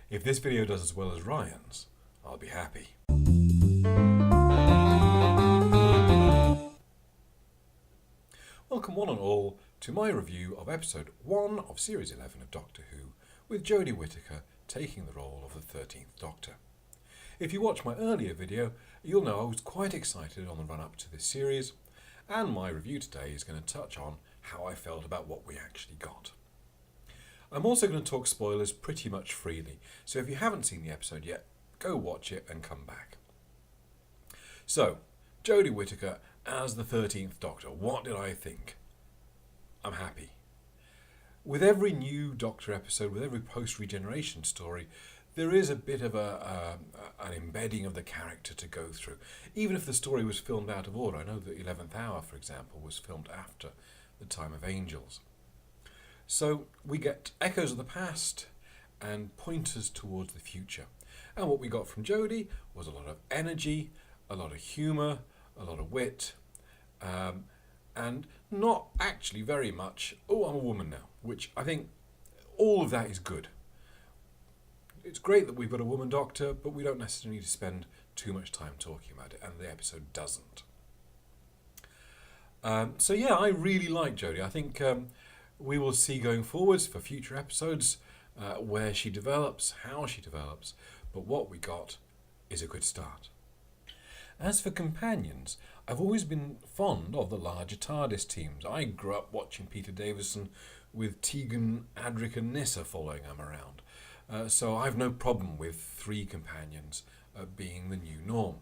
If this video does as well as Ryan's, I'll be happy. Welcome one and all to my review of episode 1 of series 11 of Doctor Who, with Jodie Whittaker taking the role of the 13th Doctor. If you watched my earlier video, you'll know I was quite excited on the run-up to this series, and my review today is going to touch on how I felt about what we actually got. I'm also going to talk spoilers pretty much freely, so if you haven't seen the episode yet, go watch it and come back. So, Jodie Whittaker as the 13th Doctor, what did I think? I'm happy. With every new Doctor episode, with every post-regeneration story, there is a bit of an embedding of the character to go through. Even if the story was filmed out of order. I know that 11th Hour, for example, was filmed after the Time of Angels. So we get echoes of the past and pointers towards the future. And what we got from Jodie was a lot of energy, a lot of humour, a lot of wit, and not actually very much, oh, I'm a woman now, which I think all of that is good. It's great that we've got a woman doctor, but we don't necessarily need to spend too much time talking about it, and the episode doesn't. So yeah, I really like Jodie. I think we will see going forwards for future episodes where she develops, how she develops, but what we got is a good start. As for companions, I've always been fond of the larger TARDIS teams. I grew up watching Peter Davison with Tegan, Adric and Nyssa following him around. So I've no problem with 3 companions being the new norm.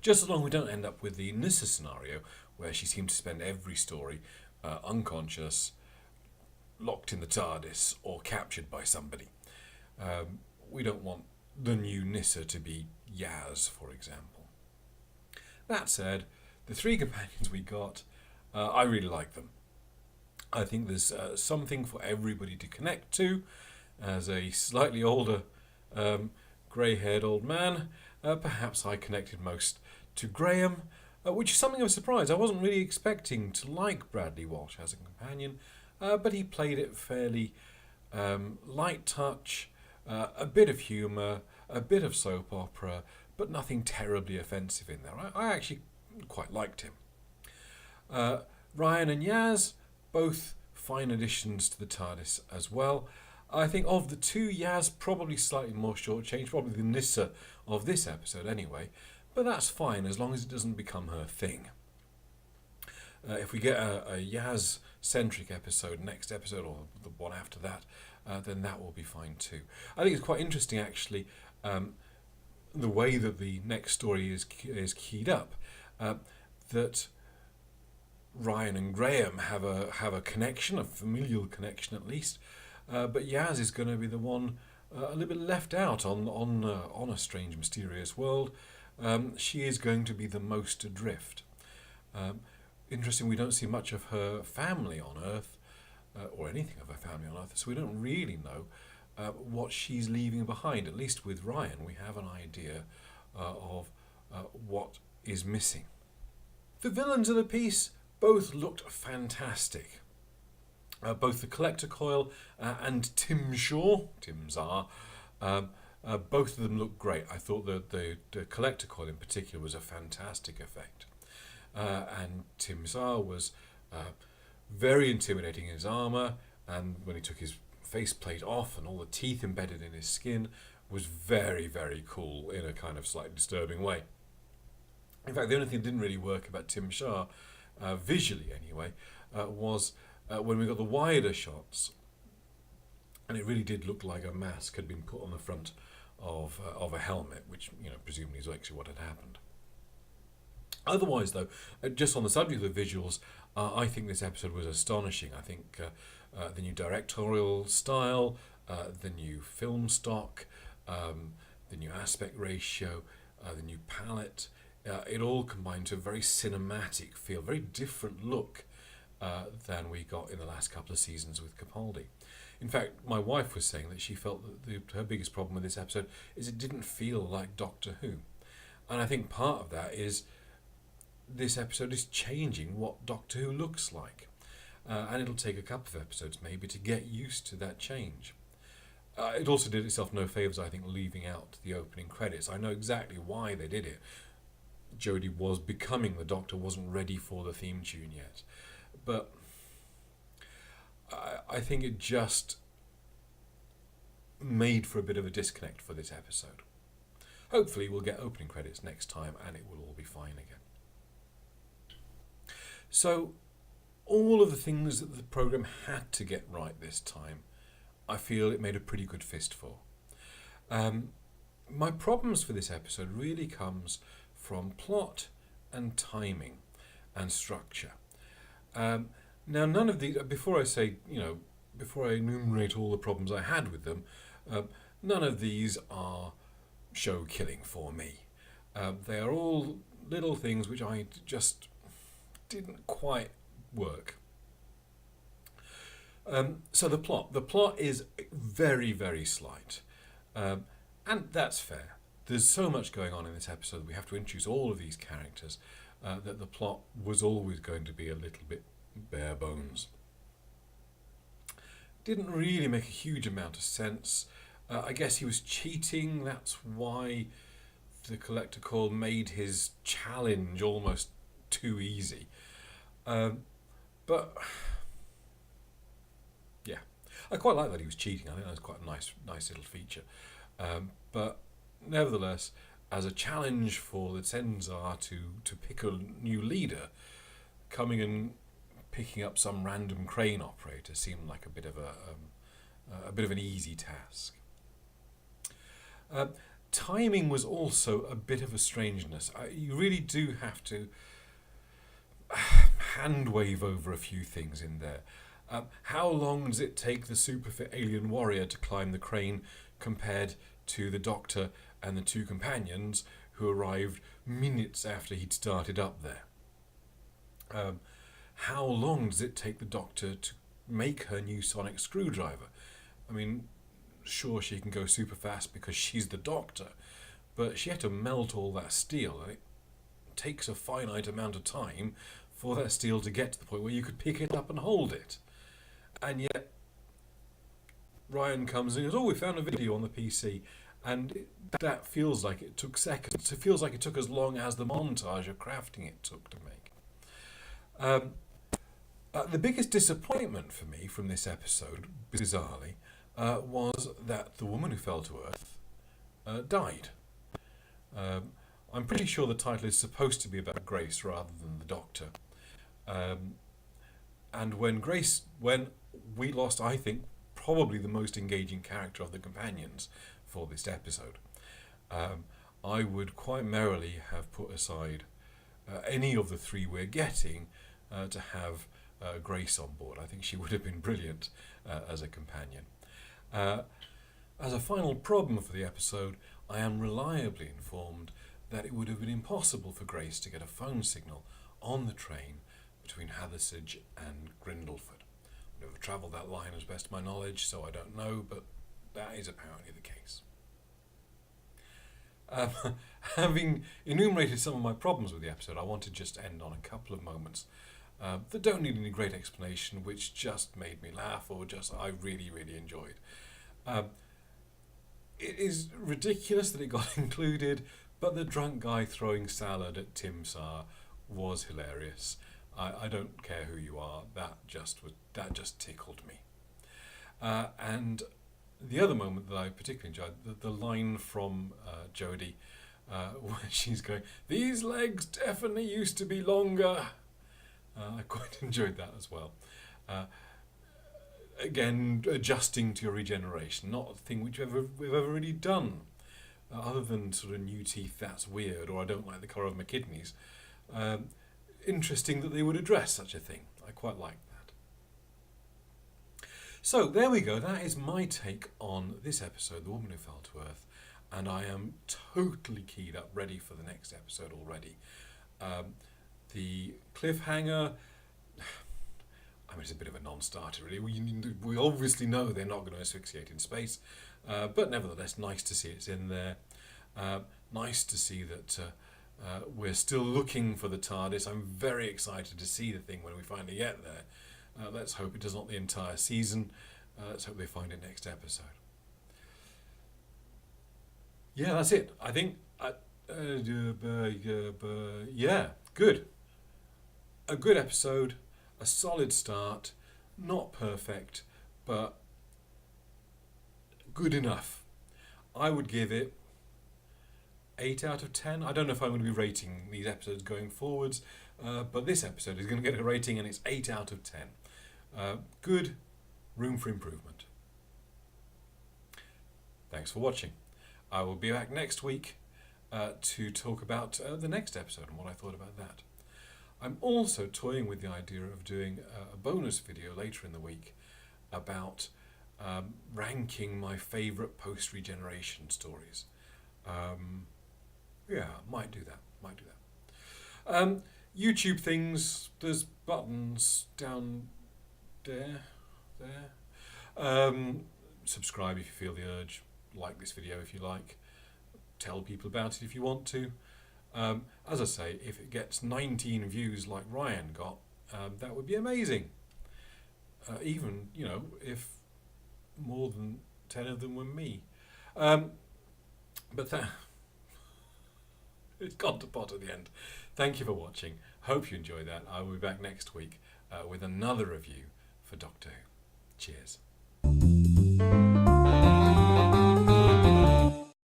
Just as long as we don't end up with the Nyssa scenario, where she seemed to spend every story unconscious, locked in the TARDIS, or captured by somebody. We don't want the new Nyssa to be Yaz, for example. That said, the 3 companions we got, I really like them. I think there's something for everybody to connect to. As a slightly older, grey-haired old man, perhaps I connected most to Graham, which is something of a surprise. I wasn't really expecting to like Bradley Walsh as a companion, but he played it fairly light touch, a bit of humour, a bit of soap opera, but nothing terribly offensive in there. I actually quite liked him. Ryan and Yaz, both fine additions to the TARDIS as well. I think of the 2, Yaz probably slightly more shortchanged, probably the Nyssa of this episode anyway, but that's fine as long as it doesn't become her thing. If we get a Yaz-centric episode, next episode, or the one after that, then that will be fine too. I think it's quite interesting actually, the way that the next story is keyed up, that Ryan and Graham have a connection, a familial connection at least, but Yaz is going to be the one a little bit left out on a strange, mysterious world. She is going to be the most adrift. Interesting, we don't see much of her family on Earth, or anything of her family on Earth, so we don't really know what she's leaving behind. At least with Ryan, we have an idea of what is missing. The villains of the piece both looked fantastic. Both the Collector Coil and Tim Czar, both of them looked great. I thought that the Collector Coil in particular was a fantastic effect. And Tim Czar was very intimidating in his armour, and when he took his faceplate off and all the teeth embedded in his skin was very, very cool in a kind of slightly disturbing way. In fact, the only thing that didn't really work about Tim Czar, visually anyway, was when we got the wider shots, and it really did look like a mask had been put on the front of a helmet, which presumably is actually what had happened. Otherwise, though, just on the subject of the visuals, I think this episode was astonishing. I think the new directorial style, the new film stock, the new aspect ratio, the new palette, it all combined to a very cinematic feel, very different look than we got in the last couple of seasons with Capaldi. In fact, my wife was saying that she felt that her biggest problem with this episode is it didn't feel like Doctor Who. And I think part of that is this episode is changing what Doctor Who looks like. And it'll take a couple of episodes maybe to get used to that change. It also did itself no favours, I think, leaving out the opening credits. I know exactly why they did it. Jodie was becoming the Doctor, wasn't ready for the theme tune yet. But I think it just made for a bit of a disconnect for this episode. Hopefully we'll get opening credits next time and it will all be fine again. So, all of the things that the programme had to get right this time, I feel it made a pretty good fistful. My problems for this episode really comes from plot and timing and structure. Now, none of these, before I enumerate all the problems I had with them, none of these are show killing for me. They are all little things which I just didn't quite work. So the plot is very, very slight, and that's fair. There's so much going on in this episode, we have to introduce all of these characters, that the plot was always going to be a little bit bare bones. Didn't really make a huge amount of sense. I guess he was cheating, that's why the Collector Call made his challenge almost too easy. But yeah, I quite like that he was cheating. I think that was quite a nice little feature. But nevertheless, as a challenge for the Censor to pick a new leader, coming and picking up some random crane operator seemed like a bit of an easy task. Timing was also a bit of a strangeness. You really do have to hand wave over a few things in there. How long does it take the super fit alien warrior to climb the crane compared to the Doctor and the two companions who arrived minutes after he'd started up there? How long does it take the Doctor to make her new sonic screwdriver? I mean, sure, she can go super fast because she's the Doctor, but she had to melt all that steel, and it takes a finite amount of time for that steel to get to the point where you could pick it up and hold it. And yet, Ryan comes in and goes, "Oh, we found a video on the PC," and that feels like it took seconds. It feels like it took as long as the montage of crafting it took to make. The biggest disappointment for me from this episode, bizarrely, was that the woman who fell to Earth died. I'm pretty sure the title is supposed to be about Grace rather than the Doctor. And when we lost, I think, probably the most engaging character of the companions for this episode, I would quite merrily have put aside any of the three we're getting to have Grace on board. I think she would have been brilliant as a companion. As a final problem for the episode, I am reliably informed that it would have been impossible for Grace to get a phone signal on the train between Hathersage and Grindleford. I've never travelled that line as best of my knowledge, so I don't know, but that is apparently the case. Having enumerated some of my problems with the episode, I want to just end on a couple of moments that don't need any great explanation, which just made me laugh or just I really, really enjoyed. It is ridiculous that it got included, but the drunk guy throwing salad at Tim Sar was hilarious. I don't care who you are, that just tickled me. And the other moment that I particularly enjoyed, the line from Jodie, where she's going, "These legs definitely used to be longer." I quite enjoyed that as well. Again, adjusting to your regeneration, not a thing which we've ever really done. Other than sort of new teeth, that's weird, or I don't like the colour of my kidneys. Interesting that they would address such a thing. I quite like that. So, there we go. That is my take on this episode, The Woman Who Fell to Earth, and I am totally keyed up, ready for the next episode already. The cliffhanger, I mean, it's a bit of a non-starter, really. We obviously know they're not going to asphyxiate in space, but nevertheless, nice to see it's in there. Nice to see that we're still looking for the TARDIS. I'm very excited to see the thing when we finally get there. Let's hope it does not the entire season. Let's hope they find it next episode. Yeah, that's it. I think. Yeah, good. A good episode, a solid start, not perfect, but good enough. I would give it 8 out of 10. I don't know if I'm going to be rating these episodes going forwards, but this episode is going to get a rating and it's 8 out of 10. Good, room for improvement. Thanks for watching. I will be back next week to talk about the next episode and what I thought about that. I'm also toying with the idea of doing a bonus video later in the week about ranking my favourite post-regeneration stories. Yeah, might do that. YouTube things, there's buttons down there. Subscribe if you feel the urge. Like this video if you like. Tell people about it if you want to. As I say, if it gets 19 views like Ryan got, that would be amazing. Even, if more than 10 of them were me. But it's gone to pot at the end. Thank you for watching. Hope you enjoyed that. I will be back next week with another review for Doctor Who. Cheers.